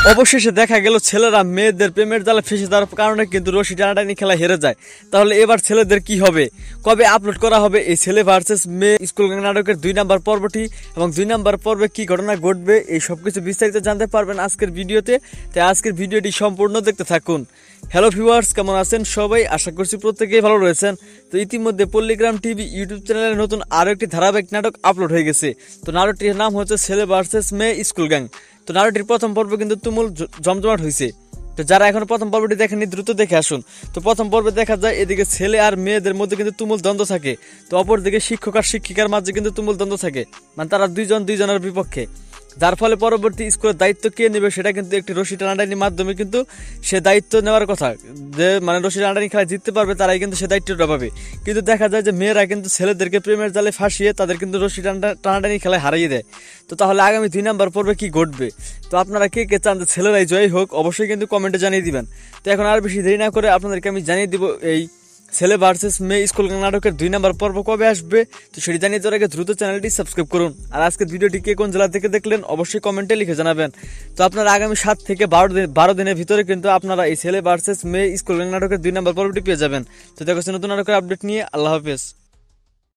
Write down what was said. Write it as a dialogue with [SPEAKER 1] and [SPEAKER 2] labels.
[SPEAKER 1] অবশেষে দেখা গেল ছেলেরা মেয়েদের প্রেমের জালে ফেসে যাওয়ার কারণে কিন্তু রশি টানাটানি খেলা হেরে যায়। তাহলে এবার ছেলেদের কি হবে, কবে আপলোড করা হবে এই ছেলে ভার্সেস মেয়ে স্কুল গ্যাং নাটকের 2 নম্বর পর্বটি এবং 2 নম্বর পর্বে কি ঘটনা ঘটবে এই সবকিছু বিস্তারিত জানতে পারবেন আজকের ভিডিওতে। তাই আজকের ভিডিওটি সম্পূর্ণ দেখতে থাকুন। হ্যালো ভিউয়ার্স, কেমন আছেন সবাই? আশা করছি প্রত্যেকেই ভালো রয়েছেন। তো ইতিমধ্যে পল্লিগ্রাম টিভি ইউটিউব চ্যানেলে নতুন আরও একটি ধারাবাহিক নাটক আপলোড হয়ে গেছে। তো নাটকটির নাম হচ্ছে ছেলে ভার্সেস মেয়ে স্কুল গ্যাং। তো নাটকটির প্রথম পর্ব কিন্তু তুমুল জমজমাট হয়েছে। তো যারা এখন প্রথম পর্বটি দেখেননি দ্রুত দেখে আসুন। তো প্রথম পর্বে দেখা যায় এদিকে ছেলে আর মেয়েদের মধ্যে কিন্তু তুমুল দ্বন্দ্ব থাকে, তো অপরদিকে শিক্ষক আর শিক্ষিকার মাঝে কিন্তু তুমুল দ্বন্দ্ব থাকে, মানে তারা দুইজনের বিপক্ষে। যার ফলে পরবর্তী স্কুলের দায়িত্ব কে নেবে সেটা কিন্তু একটি রশি টানাটানির মাধ্যমে কিন্তু সে দায়িত্ব নেওয়ার কথা, যে মানে রশি টানাটানি খেলায় জিততে পারবে তারাই কিন্তু সে দায়িত্বটা পাবে। কিন্তু দেখা যায় যে মেয়েরা কিন্তু ছেলেদেরকে প্রেমের জালে ফাঁসিয়ে তাদের কিন্তু রশি টানাটানি খেলায় হারিয়ে দেয়। তো তাহলে আগামী 2 নম্বর পর্বে কি ঘটবে? তো আপনারা কে কে চান যে ছেলেরাই জয়ী হোক অবশ্যই কিন্তু কমেন্টে জানিয়ে দিবেন। তো এখন আর বেশি দেরি না করে আপনাদেরকে আমি জানিয়ে দিব এই ছেলে ভার্সেস মেয়ে স্কুল গ্যাং নাটকের 2 নম্বর পর্ব কবে আসবে। তো সেটি জানিয়ে দেওয়ার আগে দ্রুত চ্যানেলটি সাবস্ক্রাইব করুন। আর আজকের ভিডিওটি কে কোন জেলা থেকে দেখলেন অবশ্যই কমেন্টে লিখে জানাবেন। তো আপনারা আগামী 7 থেকে 12 দিনের ভিতরে কিন্তু আপনারা এই ছেলে ভার্সেস মেয়ে স্কুল গ্যাং নাটকের 2 নম্বর পর্বটি পেয়ে যাবেন। তো দেখো নতুন নাটকের আপডেট নিয়ে। আল্লাহ হাফেজ।